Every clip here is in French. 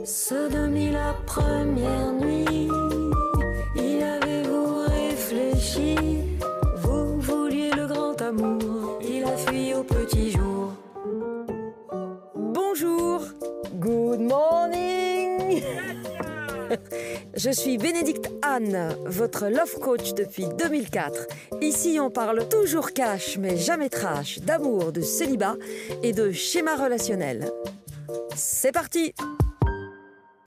Sodomie la première nuit, y avez-vous réfléchi? Vous vouliez le grand amour, il a fui au petit jour. Bonjour, good morning. Je suis Bénédicte Anne, votre love coach depuis 2004. Ici, on parle toujours cash, mais jamais trash, d'amour, de célibat et de schéma relationnel. C'est parti!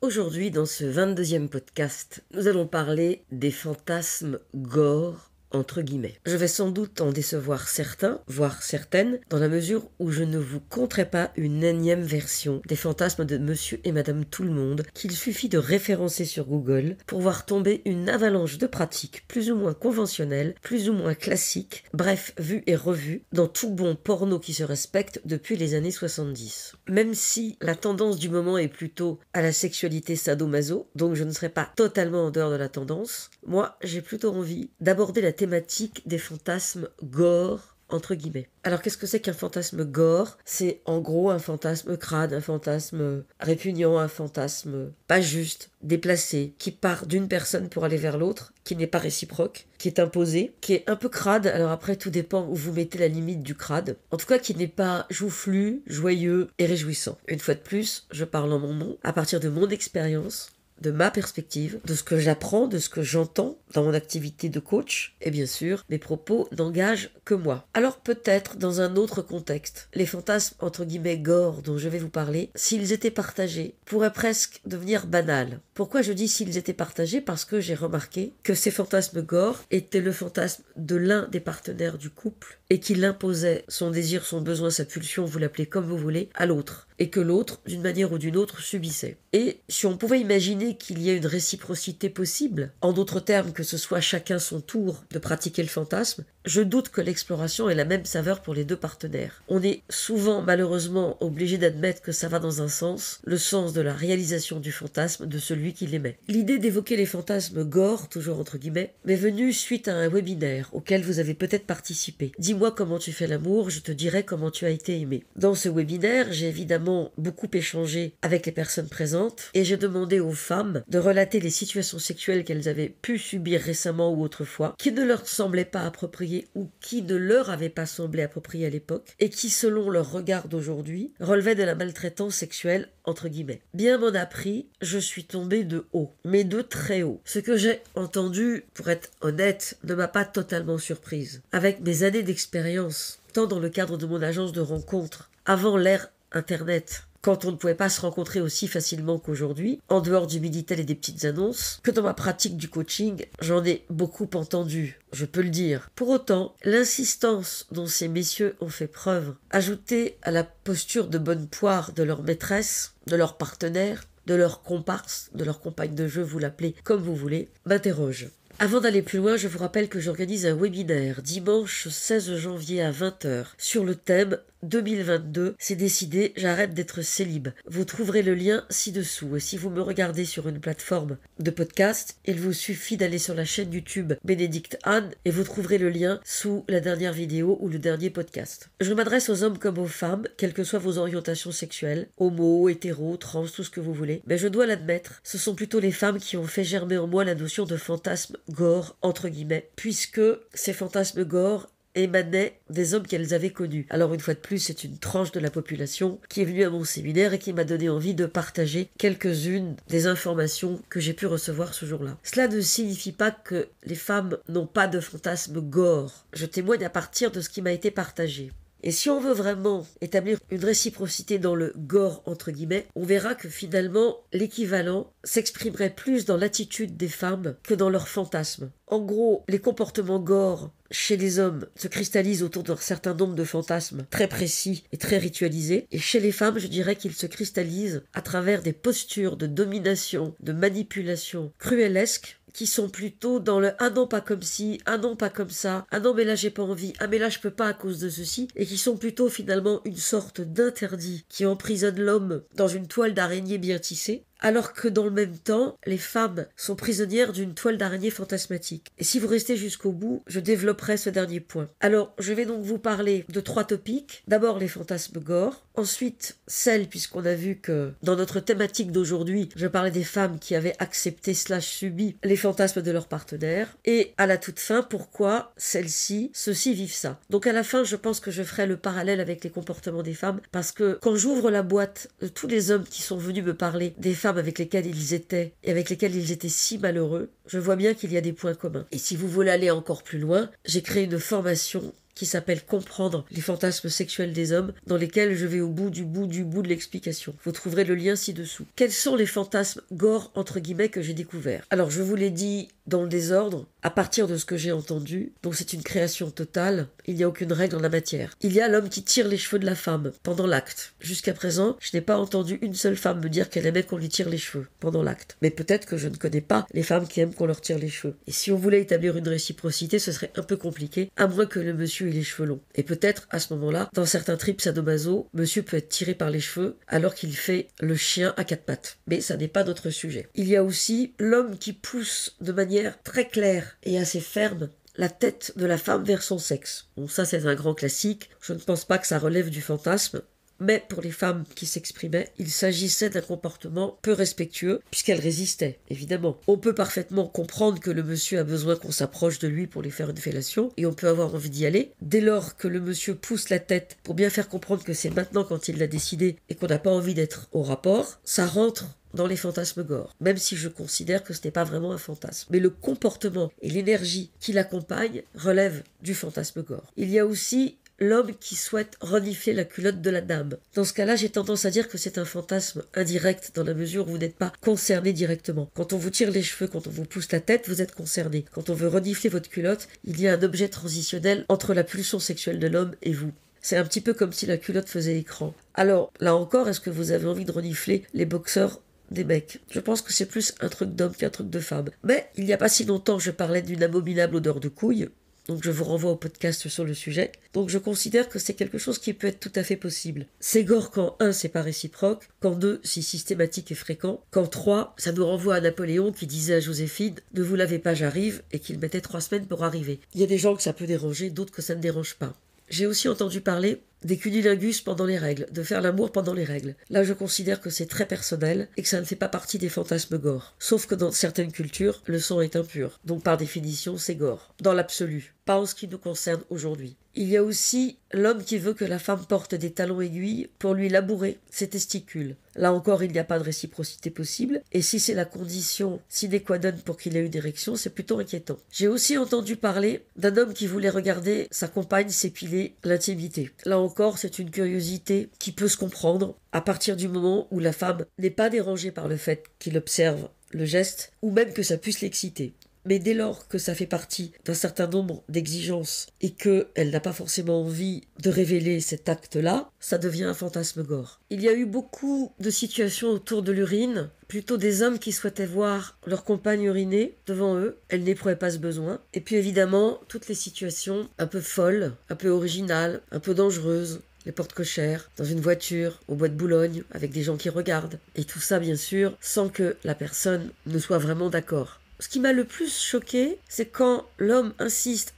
Aujourd'hui, dans ce 22e podcast, nous allons parler des fantasmes gore, entre guillemets. Je vais sans doute en décevoir certains, voire certaines, dans la mesure où je ne vous conterai pas une énième version des fantasmes de Monsieur et Madame Tout-le-Monde qu'il suffit de référencer sur Google pour voir tomber une avalanche de pratiques plus ou moins conventionnelles, plus ou moins classiques, bref, vues et revues dans tout bon porno qui se respecte depuis les années 70. Même si la tendance du moment est plutôt à la sexualité sadomaso, donc je ne serai pas totalement en dehors de la tendance, moi j'ai plutôt envie d'aborder la thématique des fantasmes gore, entre guillemets. Alors qu'est-ce que c'est qu'un fantasme gore? C'est en gros un fantasme crade, un fantasme répugnant, un fantasme pas juste, déplacé, qui part d'une personne pour aller vers l'autre, qui n'est pas réciproque, qui est imposé, qui est un peu crade. Alors après tout dépend où vous mettez la limite du crade. En tout cas qui n'est pas joufflu, joyeux et réjouissant. Une fois de plus, je parle en mon nom, à partir de mon expérience, de ma perspective, de ce que j'apprends, de ce que j'entends dans mon activité de coach, et bien sûr, mes propos n'engagent que moi. Alors peut-être dans un autre contexte, les fantasmes entre guillemets gore dont je vais vous parler, s'ils étaient partagés, pourraient presque devenir banals. Pourquoi je dis s'ils étaient partagés? Parce que j'ai remarqué que ces fantasmes gore étaient le fantasme de l'un des partenaires du couple et qu'il imposait son désir, son besoin, sa pulsion, vous l'appelez comme vous voulez, à l'autre. Et que l'autre, d'une manière ou d'une autre, subissait. Et si on pouvait imaginer qu'il y ait une réciprocité possible, en d'autres termes que ce soit chacun son tour de pratiquer le fantasme, je doute que l'exploration ait la même saveur pour les deux partenaires. On est souvent malheureusement obligé d'admettre que ça va dans un sens, le sens de la réalisation du fantasme de celui qui l'émet. L'idée d'évoquer les fantasmes gore, toujours entre guillemets, m'est venue suite à un webinaire auquel vous avez peut-être participé. Dis-moi comment tu fais l'amour, je te dirai comment tu as été aimé. Dans ce webinaire, j'ai évidemment beaucoup échangé avec les personnes présentes et j'ai demandé aux femmes de relater les situations sexuelles qu'elles avaient pu subir récemment ou autrefois, qui ne leur semblaient pas appropriées ou qui ne leur avaient pas semblé appropriées à l'époque et qui, selon leur regard d'aujourd'hui, relevaient de la maltraitance sexuelle entre guillemets. Bien m'en a pris, je suis tombée de haut, mais de très haut. Ce que j'ai entendu, pour être honnête, ne m'a pas totalement surprise. Avec mes années d'expérience, tant dans le cadre de mon agence de rencontres, avant l'ère Internet, quand on ne pouvait pas se rencontrer aussi facilement qu'aujourd'hui, en dehors du Minitel et des petites annonces, que dans ma pratique du coaching, j'en ai beaucoup entendu, je peux le dire. Pour autant, l'insistance dont ces messieurs ont fait preuve, ajoutée à la posture de bonne poire de leur maîtresse, de leur partenaire, de leur comparse, de leur compagne de jeu, vous l'appelez comme vous voulez, m'interroge. Avant d'aller plus loin, je vous rappelle que j'organise un webinaire dimanche 16 janvier à 20h sur le thème 2022, c'est décidé, j'arrête d'être célib. Vous trouverez le lien ci-dessous. Et si vous me regardez sur une plateforme de podcast, il vous suffit d'aller sur la chaîne YouTube Bénédicte Anne et vous trouverez le lien sous la dernière vidéo ou le dernier podcast. Je m'adresse aux hommes comme aux femmes, quelles que soient vos orientations sexuelles, homo, hétéro, trans, tout ce que vous voulez. Mais je dois l'admettre, ce sont plutôt les femmes qui ont fait germer en moi la notion de fantasme gore, entre guillemets, puisque ces fantasmes gore émanaient des hommes qu'elles avaient connus. Alors une fois de plus, c'est une tranche de la population qui est venue à mon séminaire et qui m'a donné envie de partager quelques-unes des informations que j'ai pu recevoir ce jour-là. Cela ne signifie pas que les femmes n'ont pas de fantasme gore. Je témoigne à partir de ce qui m'a été partagé. Et si on veut vraiment établir une réciprocité dans le gore entre guillemets, on verra que finalement l'équivalent s'exprimerait plus dans l'attitude des femmes que dans leurs fantasmes. En gros, les comportements gore chez les hommes se cristallisent autour d'un certain nombre de fantasmes très précis et très ritualisés. Et chez les femmes, je dirais qu'ils se cristallisent à travers des postures de domination, de manipulation cruellesques qui sont plutôt dans le « ah non, pas comme ci »,« ah non, pas comme ça »,« ah non, mais là, j'ai pas envie »,« ah mais là, je peux pas à cause de ceci », et qui sont plutôt finalement une sorte d'interdit qui emprisonne l'homme dans une toile d'araignée bien tissée, alors que dans le même temps, les femmes sont prisonnières d'une toile d'araignée fantasmatique. Et si vous restez jusqu'au bout, je développerai ce dernier point. Alors, je vais donc vous parler de 3 topics. D'abord, les fantasmes gore. Ensuite, celles, puisqu'on a vu que dans notre thématique d'aujourd'hui, je parlais des femmes qui avaient accepté / subi les fantasmes de leur partenaire. Et à la toute fin, pourquoi celles-ci, ceux-ci vivent ça. Donc à la fin, je pense que je ferai le parallèle avec les comportements des femmes, parce que quand j'ouvre la boîte de tous les hommes qui sont venus me parler des femmes avec lesquelles ils étaient et avec lesquelles ils étaient si malheureux, je vois bien qu'il y a des points communs. Et si vous voulez aller encore plus loin, j'ai créé une formation qui s'appelle « Comprendre les fantasmes sexuels des hommes », dans lesquels je vais au bout de l'explication. Vous trouverez le lien ci-dessous. Quels sont les fantasmes gore, entre guillemets, que j'ai découverts? Alors, je vous l'ai dit dans le désordre, à partir de ce que j'ai entendu, donc c'est une création totale, il n'y a aucune règle en la matière. Il y a l'homme qui tire les cheveux de la femme pendant l'acte. Jusqu'à présent, je n'ai pas entendu une seule femme me dire qu'elle aimait qu'on lui tire les cheveux pendant l'acte. Mais peut-être que je ne connais pas les femmes qui aiment qu'on leur tire les cheveux. Et si on voulait établir une réciprocité, ce serait un peu compliqué, à moins que le monsieur ait les cheveux longs. Et peut-être, à ce moment-là, dans certains trips sadomaso, monsieur peut être tiré par les cheveux alors qu'il fait le chien à 4 pattes. Mais ça n'est pas notre sujet. Il y a aussi l'homme qui pousse de manière très claire et assez ferme la tête de la femme vers son sexe. Bon, ça c'est un grand classique, je ne pense pas que ça relève du fantasme, mais pour les femmes qui s'exprimaient, il s'agissait d'un comportement peu respectueux, puisqu'elles résistaient, évidemment. On peut parfaitement comprendre que le monsieur a besoin qu'on s'approche de lui pour lui faire une fellation, et on peut avoir envie d'y aller. Dès lors que le monsieur pousse la tête pour bien faire comprendre que c'est maintenant quand il l'a décidé, et qu'on n'a pas envie d'être au rapport, ça rentre dans les fantasmes gore, même si je considère que ce n'est pas vraiment un fantasme. Mais le comportement et l'énergie qui l'accompagne relèvent du fantasme gore. Il y a aussi l'homme qui souhaite renifler la culotte de la dame. Dans ce cas-là, j'ai tendance à dire que c'est un fantasme indirect dans la mesure où vous n'êtes pas concerné directement. Quand on vous tire les cheveux, quand on vous pousse la tête, vous êtes concerné. Quand on veut renifler votre culotte, il y a un objet transitionnel entre la pulsion sexuelle de l'homme et vous. C'est un petit peu comme si la culotte faisait écran. Alors, là encore, est-ce que vous avez envie de renifler les boxeurs des mecs? Je pense que c'est plus un truc d'homme qu'un truc de femme. Mais il n'y a pas si longtemps, je parlais d'une abominable odeur de couille. Donc je vous renvoie au podcast sur le sujet. Donc je considère que c'est quelque chose qui peut être tout à fait possible. C'est gore quand 1, c'est pas réciproque, quand 2, c'est systématique et fréquent, quand 3, ça nous renvoie à Napoléon qui disait à Joséphine « Ne vous lavez pas, j'arrive » et qu'il mettait 3 semaines pour arriver. Il y a des gens que ça peut déranger, d'autres que ça ne dérange pas. J'ai aussi entendu parler des cunnilingus pendant les règles, de faire l'amour pendant les règles. Là, je considère que c'est très personnel et que ça ne fait pas partie des fantasmes gore. Sauf que dans certaines cultures, le sang est impur. Donc par définition, c'est gore. Dans l'absolu, pas en ce qui nous concerne aujourd'hui. Il y a aussi l'homme qui veut que la femme porte des talons aiguilles pour lui labourer ses testicules. Là encore, il n'y a pas de réciprocité possible, et si c'est la condition sine qua non pour qu'il ait une érection, c'est plutôt inquiétant. J'ai aussi entendu parler d'un homme qui voulait regarder sa compagne s'épiler l'intimité. Là encore, c'est une curiosité qui peut se comprendre à partir du moment où la femme n'est pas dérangée par le fait qu'il observe le geste, ou même que ça puisse l'exciter. Mais dès lors que ça fait partie d'un certain nombre d'exigences et qu'elle n'a pas forcément envie de révéler cet acte-là, ça devient un fantasme gore. Il y a eu beaucoup de situations autour de l'urine, plutôt des hommes qui souhaitaient voir leur compagne uriner devant eux, elle n'éprouvait pas ce besoin. Et puis évidemment, toutes les situations un peu folles, un peu originales, un peu dangereuses, les portes cochères, dans une voiture, au bois de Boulogne, avec des gens qui regardent. Et tout ça, bien sûr, sans que la personne ne soit vraiment d'accord. Ce qui m'a le plus choqué, c'est quand l'homme insiste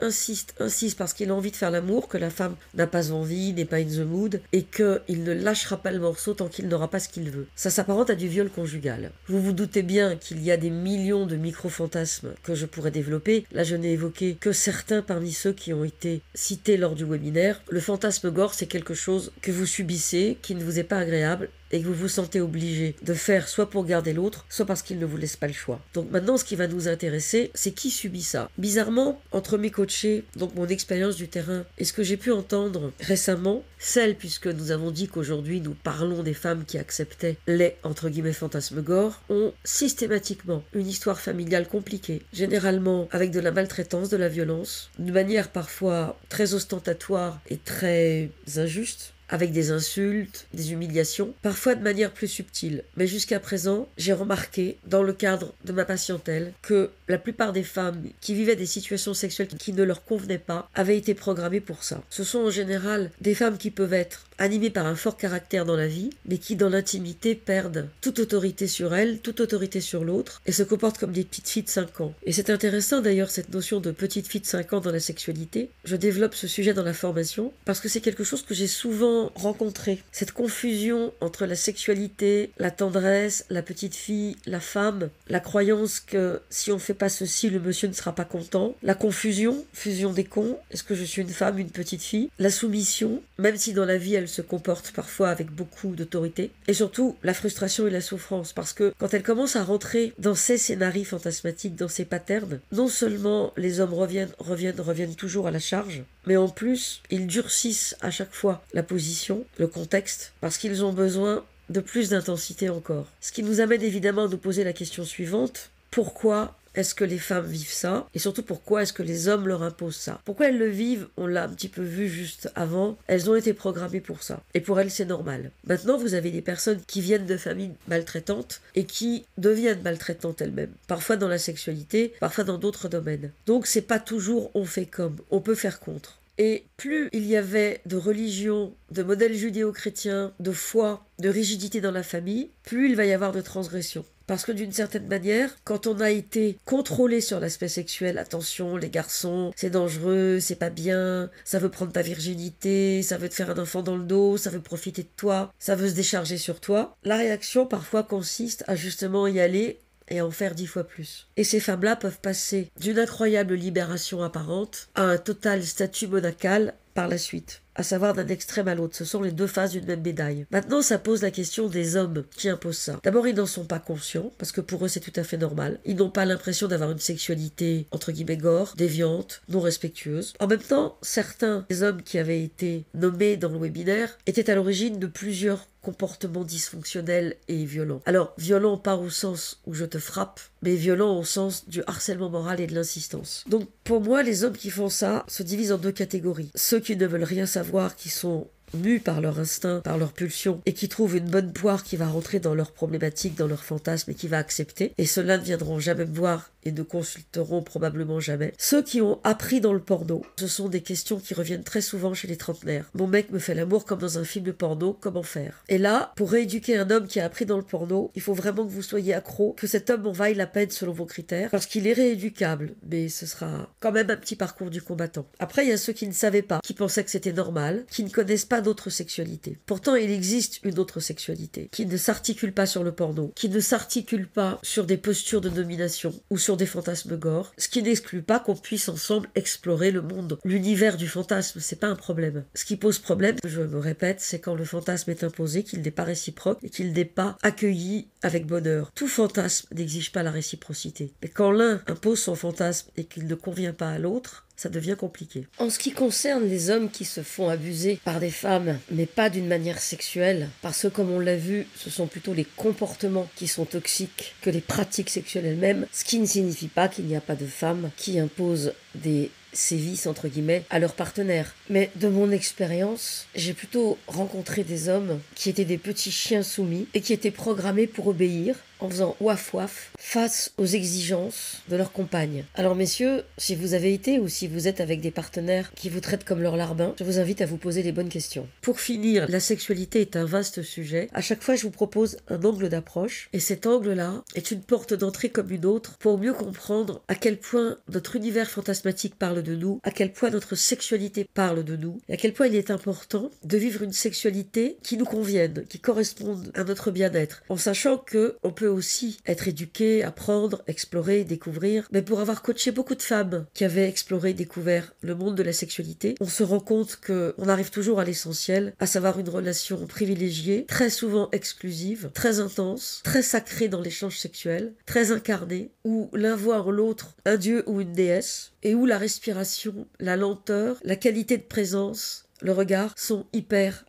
parce qu'il a envie de faire l'amour, que la femme n'a pas envie, n'est pas in the mood, et qu'il ne lâchera pas le morceau tant qu'il n'aura pas ce qu'il veut. Ça s'apparente à du viol conjugal. Vous vous doutez bien qu'il y a des millions de micro-fantasmes que je pourrais développer. Là, je n'ai évoqué que certains parmi ceux qui ont été cités lors du webinaire. Le fantasme gore, c'est quelque chose que vous subissez, qui ne vous est pas agréable, et que vous vous sentez obligé de faire soit pour garder l'autre, soit parce qu'il ne vous laisse pas le choix. Donc maintenant, ce qui va nous intéresser, c'est qui subit ça. Bizarrement, entre mes coachés, donc mon expérience du terrain, et ce que j'ai pu entendre récemment, celles, puisque nous avons dit qu'aujourd'hui nous parlons des femmes qui acceptaient les, entre guillemets, fantasmes gore, ont systématiquement une histoire familiale compliquée, généralement avec de la maltraitance, de la violence, de manière parfois très ostentatoire et très injuste, avec des insultes, des humiliations, parfois de manière plus subtile. Mais jusqu'à présent, j'ai remarqué, dans le cadre de ma patientèle, que la plupart des femmes qui vivaient des situations sexuelles qui ne leur convenaient pas avaient été programmées pour ça. Ce sont en général des femmes qui peuvent être animées par un fort caractère dans la vie, mais qui dans l'intimité perdent toute autorité sur elles, toute autorité sur l'autre, et se comportent comme des petites filles de 5 ans. Et c'est intéressant d'ailleurs cette notion de petite fille de 5 ans dans la sexualité. Je développe ce sujet dans la formation, parce que c'est quelque chose que j'ai souvent rencontré. Cette confusion entre la sexualité, la tendresse, la petite fille, la femme, la croyance que si on fait pas ceci, le monsieur ne sera pas content, la confusion, fusion des cons, est-ce que je suis une femme, une petite fille, la soumission, même si dans la vie elle se comporte parfois avec beaucoup d'autorité, et surtout la frustration et la souffrance, parce que quand elle commence à rentrer dans ces scénarios fantasmatiques, dans ces patterns, non seulement les hommes reviennent toujours à la charge, mais en plus ils durcissent à chaque fois la position, le contexte, parce qu'ils ont besoin de plus d'intensité encore. Ce qui nous amène évidemment à nous poser la question suivante, pourquoi est-ce que les femmes vivent ça? Et surtout, pourquoi est-ce que les hommes leur imposent ça? Pourquoi elles le vivent? On l'a un petit peu vu juste avant. Elles ont été programmées pour ça. Et pour elles, c'est normal. Maintenant, vous avez des personnes qui viennent de familles maltraitantes et qui deviennent maltraitantes elles-mêmes. Parfois dans la sexualité, parfois dans d'autres domaines. Donc, c'est pas toujours on fait comme. On peut faire contre. Et plus il y avait de religion, de modèles judéo-chrétiens, de foi, de rigidité dans la famille, plus il va y avoir de transgression. Parce que d'une certaine manière, quand on a été contrôlé sur l'aspect sexuel, attention les garçons, c'est dangereux, c'est pas bien, ça veut prendre ta virginité, ça veut te faire un enfant dans le dos, ça veut profiter de toi, ça veut se décharger sur toi, la réaction parfois consiste à justement y aller et en faire 10 fois plus. Et ces femmes-là peuvent passer d'une incroyable libération apparente à un total statut monacal par la suite, à savoir d'un extrême à l'autre. Ce sont les deux faces d'une même médaille. Maintenant, ça pose la question des hommes qui imposent ça. D'abord, ils n'en sont pas conscients, parce que pour eux, c'est tout à fait normal. Ils n'ont pas l'impression d'avoir une sexualité, entre guillemets, gore, déviante, non respectueuse. En même temps, certains des hommes qui avaient été nommés dans le webinaire étaient à l'origine de plusieurs comportements dysfonctionnels et violents. Alors, violents pas au sens où je te frappe, mais violents au sens du harcèlement moral et de l'insistance. Donc, pour moi, les hommes qui font ça se divisent en deux catégories. Ceux qui ne veulent rien savoir, qui sont mus par leur instinct, par leur pulsion, et qui trouvent une bonne poire qui va rentrer dans leurs problématiques, dans leurs fantasmes, et qui va accepter. Et ceux-là ne viendront jamais me voir et ne consulteront probablement jamais. Ceux qui ont appris dans le porno, ce sont des questions qui reviennent très souvent chez les trentenaires. Mon mec me fait l'amour comme dans un film de porno, comment faire? Et là, pour rééduquer un homme qui a appris dans le porno, il faut vraiment que vous soyez accro, que cet homme en vaille la peine selon vos critères, parce qu'il est rééducable, mais ce sera quand même un petit parcours du combattant. Après, il y a ceux qui ne savaient pas, qui pensaient que c'était normal, qui ne connaissent pas d'autres sexualités. Pourtant, il existe une autre sexualité, qui ne s'articule pas sur le porno, qui ne s'articule pas sur des postures de domination, ou sur des fantasmes gore, ce qui n'exclut pas qu'on puisse ensemble explorer le monde. L'univers du fantasme, c'est pas un problème. Ce qui pose problème, je me répète, c'est quand le fantasme est imposé, qu'il n'est pas réciproque et qu'il n'est pas accueilli avec bonheur. Tout fantasme n'exige pas la réciprocité. Mais quand l'un impose son fantasme et qu'il ne convient pas à l'autre, ça devient compliqué. En ce qui concerne les hommes qui se font abuser par des femmes, mais pas d'une manière sexuelle, parce que comme on l'a vu, ce sont plutôt les comportements qui sont toxiques que les pratiques sexuelles elles-mêmes, ce qui ne signifie pas qu'il n'y a pas de femmes qui imposent des sévices entre guillemets à leurs partenaires. Mais de mon expérience, j'ai plutôt rencontré des hommes qui étaient des petits chiens soumis et qui étaient programmés pour obéir en faisant ouaf ouaf face aux exigences de leur compagne. Alors messieurs, si vous avez été ou si vous êtes avec des partenaires qui vous traitent comme leur larbin, je vous invite à vous poser les bonnes questions. Pour finir, la sexualité est un vaste sujet. À chaque fois, je vous propose un angle d'approche et cet angle-là est une porte d'entrée comme une autre pour mieux comprendre à quel point notre univers fantasmatique parle de nous, à quel point notre sexualité parle de nous et à quel point il est important de vivre une sexualité qui nous convienne, qui corresponde à notre bien-être, en sachant que on peut aussi être éduqué, apprendre, explorer, découvrir. Mais pour avoir coaché beaucoup de femmes qui avaient exploré, découvert le monde de la sexualité, on se rend compte qu'on arrive toujours à l'essentiel, à savoir une relation privilégiée, très souvent exclusive, très intense, très sacrée dans l'échange sexuel, très incarnée, où l'un voit en l'autre un dieu ou une déesse, et où la respiration, la lenteur, la qualité de présence, le regard sont hyper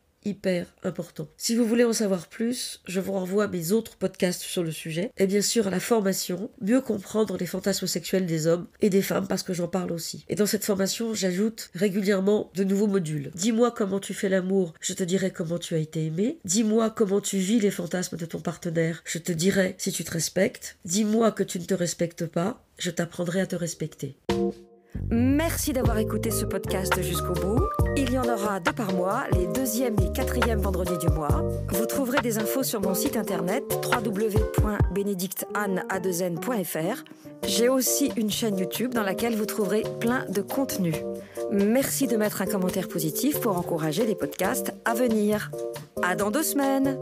important. Si vous voulez en savoir plus, je vous renvoie à mes autres podcasts sur le sujet et bien sûr à la formation Mieux comprendre les fantasmes sexuels des hommes et des femmes parce que j'en parle aussi. Et dans cette formation, j'ajoute régulièrement de nouveaux modules. Dis-moi comment tu fais l'amour, je te dirai comment tu as été aimé. Dis-moi comment tu vis les fantasmes de ton partenaire, je te dirai si tu te respectes. Dis-moi que tu ne te respectes pas, je t'apprendrai à te respecter. Merci d'avoir écouté ce podcast jusqu'au bout. Il y en aura 2 par mois, les 2e et 4e vendredis du mois. Vous trouverez des infos sur mon site internet www.benedictanne.fr. J'ai aussi une chaîne YouTube dans laquelle vous trouverez plein de contenus. Merci de mettre un commentaire positif pour encourager les podcasts à venir. À dans 2 semaines.